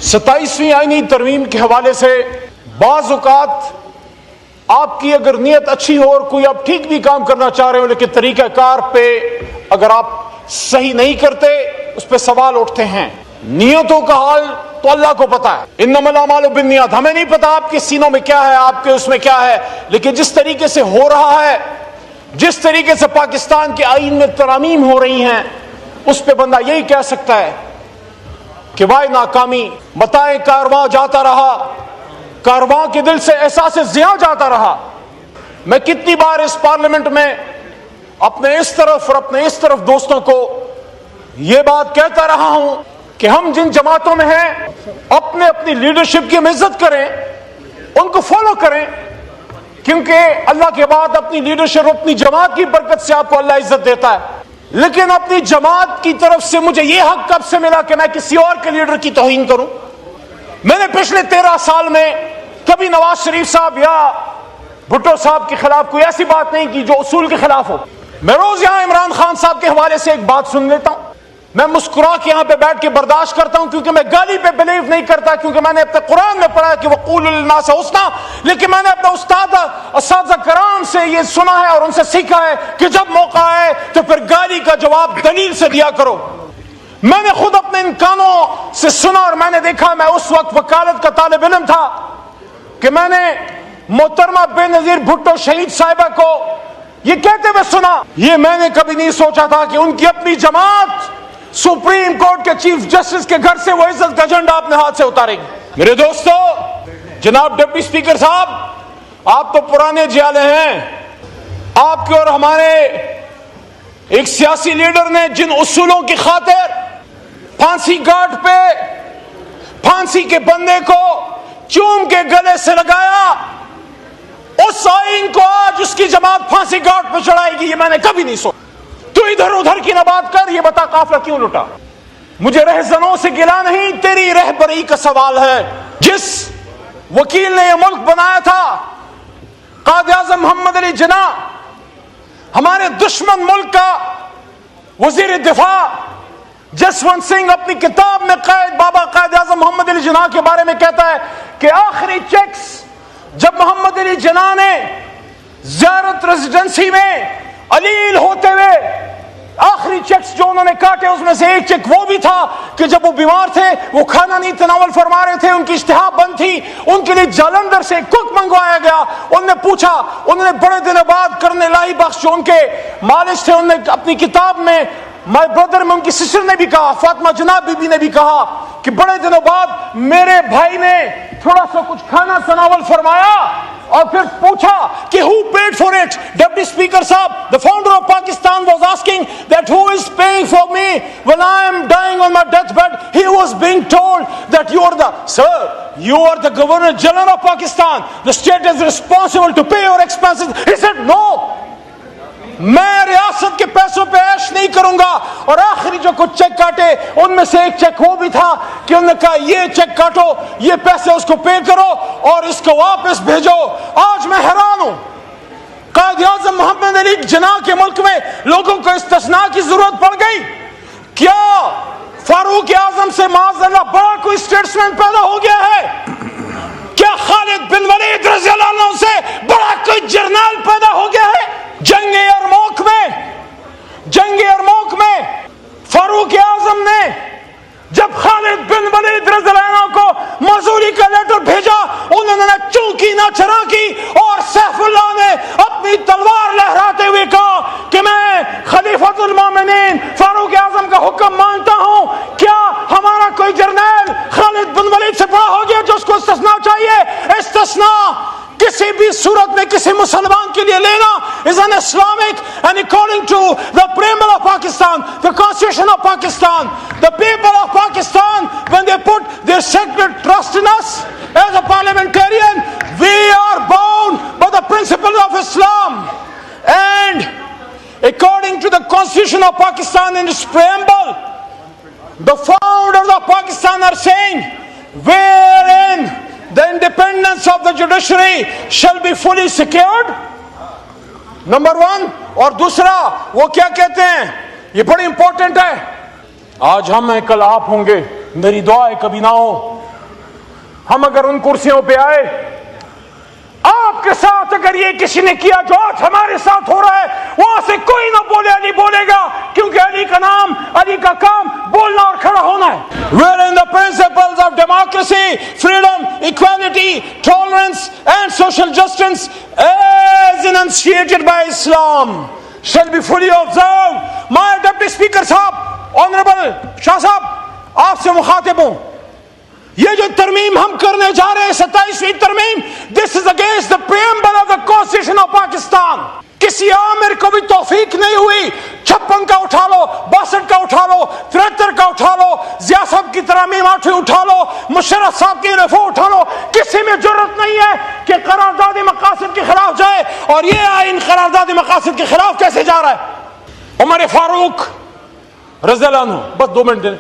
27ویں آئینی ترمیم کے حوالے سے بعض اوقات آپ کی اگر نیت اچھی ہو اور کوئی آپ ٹھیک بھی کام کرنا چاہ رہے ہو، لیکن طریقہ کار پہ اگر آپ صحیح نہیں کرتے اس پہ سوال اٹھتے ہیں۔ نیتوں کا حال تو اللہ کو پتا ہے، انما الاعمال بالنیات، ہمیں نہیں پتا آپ کے سینوں میں کیا ہے، آپ کے اس میں کیا ہے، لیکن جس طریقے سے ہو رہا ہے، جس طریقے سے پاکستان کے آئین میں ترامیم ہو رہی ہیں، اس پہ بندہ یہی کہہ سکتا ہے کہ وائے ناکامی، متائے کارواں جاتا رہا، کارواں کے دل سے احساس ضیاء جاتا رہا۔ میں کتنی بار اس پارلیمنٹ میں اپنے اس طرف اور اپنے اس طرف دوستوں کو یہ بات کہتا رہا ہوں کہ ہم جن جماعتوں میں ہیں اپنے اپنی لیڈرشپ کی ہم عزت کریں، ان کو فالو کریں، کیونکہ اللہ کے بعد اپنی لیڈرشپ، اپنی جماعت کی برکت سے آپ کو اللہ عزت دیتا ہے۔ لیکن اپنی جماعت کی طرف سے مجھے یہ حق کب سے ملا کہ میں کسی اور کے لیڈر کی توہین کروں؟ میں نے پچھلے 13 سال میں کبھی نواز شریف صاحب یا بھٹو صاحب کے خلاف کوئی ایسی بات نہیں کی جو اصول کے خلاف ہو۔ میں روز یہاں عمران خان صاحب کے حوالے سے ایک بات سن لیتا ہوں، میں مسکرا کے یہاں پہ بیٹھ کے برداشت کرتا ہوں، کیونکہ میں گالی پہ بلیو نہیں کرتا، کیونکہ میں نے اپنے قرآن میں پڑھا ہے کہ وقولوا للناس حسنا، لیکن میں نے اپنے اساتذہ کرام سے یہ سنا ہے اور ان سے سیکھا ہے کہ جب موقع آئے تو پھر گالی کا جواب دلیل سے دیا کرو۔ میں نے خود اپنے ان کانوں سے سنا اور میں نے دیکھا، میں اس وقت وکالت کا طالب علم تھا کہ میں نے محترمہ بے نظیر بھٹو شہید صاحبہ کو یہ کہتے ہوئے سنا۔ یہ میں نے کبھی نہیں سوچا تھا کہ ان کی اپنی جماعت سپریم کورٹ کے چیف جسٹس کے گھر سے وہ عزت کا جھنڈا اپنے ہاتھ سے اتارے گی۔ میرے دوستو، جناب ڈپٹی اسپیکر صاحب، آپ تو پرانے جیالے ہیں، آپ کے اور ہمارے ایک سیاسی لیڈر نے جن اصولوں کی خاطر پھانسی گھاٹ پہ پھانسی کے بندے کو چوم کے گلے سے لگایا، اس آئین کو آج اس کی جماعت پھانسی گھاٹ پہ چڑھائے گی، یہ میں نے کبھی نہیں سوچا۔ تو ادھر ادھر کی نہ بات کر، یہ بتا قافلہ کیوں لٹا؟ مجھے رہزنوں سے گلا نہیں، تیری رہبری کا سوال ہے۔ جس وکیل نے یہ ملک بنایا تھا، قائد اعظم محمد علی جناح، ہمارے دشمن ملک کا وزیر دفاع جسونت سنگھ اپنی کتاب میں بابا قائد اعظم محمد علی جناح کے بارے میں کہتا ہے کہ آخری چیکس جب محمد علی جناح نے زیارت ریزیڈنسی میں علیل ہوتے ہوئے آخری چیکس جو انہوں نے کاٹے، اس میں سے ایک چیک وہ بھی تھا کہ جب وہ بیمار تھے، وہ کھانا نہیں تناول فرما رہے تھے، ان کی اشتہا بند تھی، ان کے لیے جالندھر سے کوک منگوایا گیا۔ انہوں نے پوچھا، انہوں نے بڑے دنوں بعد کرنے لائی بخش جو ان کے مالش تھے، انہوں نے اپنی کتاب میں مائی بردر میں ان کی سسٹر نے بھی کہا، فاطمہ جناب بی بی نے بھی کہا کہ بڑے دنوں بعد میرے بھائی نے تھوڑا سا کچھ کھانا تناول فرمایا اور پھر پوچھا کہ who paid for it؟ Deputy speaker صاحب، the founder of Pakistan was asking that who is paying for me when I am dying on my deathbed? He was being told that you are you are the Governor General of Pakistan. The state is responsible to pay your expenses. He said no. میں ریاست کے پیسوں پہ عیش نہیں کروں گا۔ اور آخری جو کچھ چیک کاٹے ان میں سے ایک چیک وہ بھی تھا کہ انہوں نے کہا یہ چیک کاٹو، یہ پیسے اس کو پے کرو اور اس کو واپس بھیجو۔ آج میں حیران ہوں، قائد اعظم محمد علی جناح کے ملک میں لوگوں کو استثناء کی ضرورت پڑ گئی۔ کیا فاروق اعظم سے معاذ اللہ بڑا کوئی اسٹیٹسمین پیدا ہو گیا ہے؟ کیا خالد بن ولید رضی اللہ عنہ سے بڑا کوئی جرنیل پیدا ہو گیا ہے؟ جنگ یرموک میں فاروق اعظم نے جب خالد بن ولید رضی اللہ عنہ کو معذوری کا لیٹر بھیجا، انہوں نے چونکی نہ چرا کی اور سیف اللہ نے اپنی تلوار لہراتے ہوئے کہا کہ میں خلیفۃ المومنین فاروق اعظم کا حکم مانتا ہوں۔ کیا ہمارا کوئی جرنیل خالد بن ولید سے بڑا ہو گیا جو اس کو استثناء چاہیے؟ استثناء کسی بھی صورت میں کسی مسلمان کے لیے لینا is an Islamic, and according to the preamble of Pakistan, the constitution of Pakistan, the people of Pakistan, when they put their sacred trust in us as a parliamentarian, we are bound by the principles of Islam. And according to the constitution of Pakistan in its preamble, the founders of Pakistan are saying wherein the independence of the judiciary shall be fully secured. Number 1 اور دوسرا وہ کیا کہتے ہیں، یہ بڑی important ہے، آج ہم ہیں کل آپ ہوں گے، میری دعا ہے کبھی نہ ہو، ہم اگر ان کرسیوں پہ آئے، آپ کے ساتھ اگر یہ کسی نے کیا جو آج ہمارے ساتھ ہو رہا ہے، وہاں سے کوئی نہ بولے علی بولے گا، کیونکہ علی کا نام، علی کا کام بولنا اور کھڑا ہونا ہے. Wherein the principles of democracy, freedom, equality, tolerance and social justice as enunciated by Islam shall be fully observed. My Deputy Speaker صاحب، Honorable شاہ صاحب، آپ سے مخاطب ہوں. یہ جو ترمیم ہم کرنے جا رہے ہیں 27ویں ترمیم، this is against the preamble of the Constitution of Pakistan. کسی عامر کو بھی توفیق نہیں ہوئی 56 کا اٹھا لو، 62 کا اٹھا لو، 73 کا اٹھا لو، ضیاء صاحب کی ترامیم 8ویں اٹھا لو، مشرف صاحب کی رفع اٹھا لو، کسی میں جرت نہیں ہے کہ قرارداد مقاصد کے خلاف جائے. اور یہ آئین قرارداد مقاصد کے خلاف کیسے جا رہا ہے؟ عمر فاروق رضی اللہ عنہ، بس 2 منٹ دیں،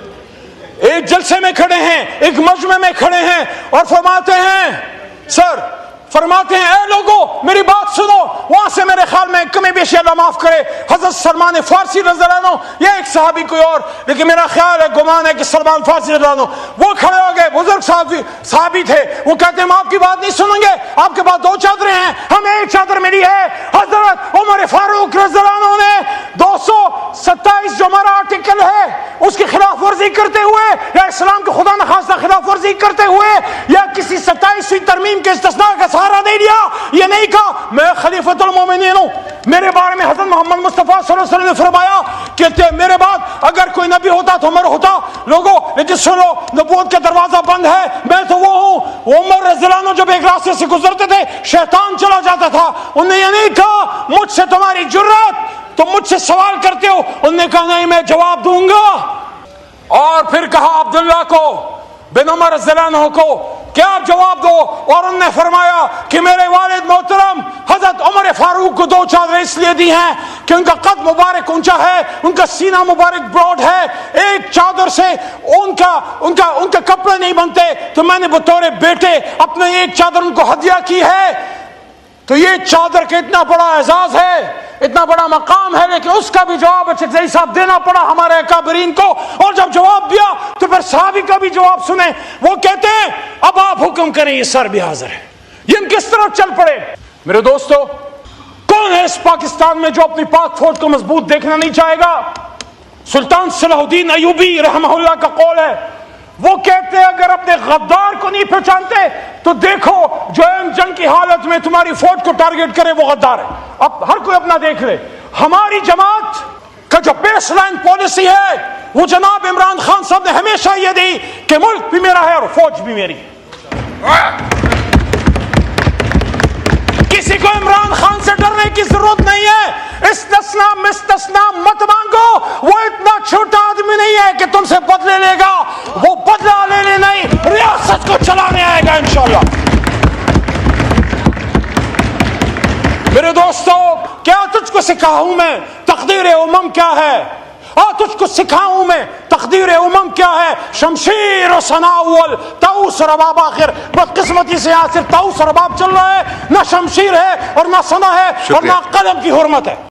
ایک جلسے میں کھڑے ہیں، ایک مجمع میں کھڑے ہیں اور فرماتے ہیں، سر فرماتے ہیں اے لوگوں میری بات سنو. وہاں سے میرے خیال میں کمی بیشی اللہ معاف کرے حضرت سلمان فارسی رضی اللہ عنہ یا ایک صحابی کوئی اور، لیکن میرا خیال ہے گمان ہے کہ سلمان فارسی رضی اللہ عنہ، وہ کھڑے ہو گئے، بزرگ صحابی تھے. وہ کہتے ہیں ہم آپ کی بات نہیں سنیں گے، آپ کے پاس 2 چادریں ہیں، ہمیں ایک چادر ملی ہے. حضرت عمر فاروق رضی اللہ عنہ نے 227 جو ہمارا آرٹیکل ہے اس کی خلاف ورزی کرتے ہوئے یا اسلام کے خدا نخواستہ خلاف ورزی کرتے ہوئے یا کسی 27ویں ترمیم کے استثناء کا سہارا نہیں لیا. یہ نہیں کہا میں خلیفۃ المومنین ہوں، میرے بارے میں حضرت محمد مصطفیٰ صلی اللہ علیہ وسلم نے فرمایا کہ میرے بعد اگر کوئی نبی ہوتا تو عمر ہوتا. لوگوں لیکن سنو، نبوت کا دروازہ بند ہے، میں تو وہ ہوں. عمر رضی اللہ عنہ جب ایک راستے سے گزرتے تھے شیطان چلا جاتا تھا. انہوں نے یہ نہیں کہا مجھ سے تمہاری جرات، تم مجھ سے سوال کرتے ہو. انہوں نے کہا نہیں میں جواب دوں گا. اور پھر کہا عبداللہ کو بن عمر رضی اللہ عنہ کو کیا آپ جواب دو. اور انہوں نے فرمایا کہ میرے والد محترم حضرت عمر فاروق کو 2 چادریں اس لیے دی ہیں کہ ان کا قد مبارک اونچا ہے، ان کا سینہ مبارک براڈ ہے، ایک چادر سے ان کا کپڑے نہیں بنتے، تو میں نے بطور بیٹے اپنے ایک چادر ان کو ہدیہ کی ہے. تو یہ چادر کا اتنا بڑا اعزاز ہے، اتنا بڑا مقام ہے، لیکن اس کا بھی جواب اچھے صاحب دینا پڑا ہمارے اکابرین کو. اور جب جواب دیا تو پھر صحابی کا بھی جواب سنیں. وہ کہتے ہیں اب آپ حکم کریں، یہ سر بھی حاضر ہے. یہ ہم کس طرح چل پڑے؟ میرے دوستو، کون ہے اس پاکستان میں جو اپنی پاک فوج کو مضبوط دیکھنا نہیں چاہے گا؟ سلطان صلاح الدین ایوبی رحمہ اللہ کا قول ہے. وہ کہتے ہیں اگر اپنے غدار کو نہیں پہچانتے تو دیکھو جو جنگ کی حالت میں تمہاری فوج کو ٹارگٹ کرے وہ غدار ہے. اب ہر کوئی اپنا دیکھ لے. ہماری جماعت کا جو بیس لائن پالیسی ہے وہ جناب عمران خان صاحب نے ہمیشہ یہ دی کہ ملک بھی میرا ہے اور فوج بھی میری. کسی کو عمران خان سے ڈرنے کی ضرورت نہیں ہے. استثناء مستثناء مت مانگو. وہ اتنا چھوٹا آدمی نہیں ہے کہ تم سے بدلے لے گا. وہ بدلہ لینے نہیں، ریاست کو چلانے آئے گا انشاءاللہ. میرے دوستو، کیا تجھ کو سکھاؤں میں تقدیر امم کیا ہے؟ تجھ کو سکھاؤں میں تقدیر امم کیا ہے؟ شمشیر و ثنا اول طاؤس و رباب آخر. بدقسمتی سے یہاں صرف طاؤس و رباب چل رہا ہے، نہ شمشیر ہے اور نہ ثنا ہے اور نہ قلم کی حرمت ہے.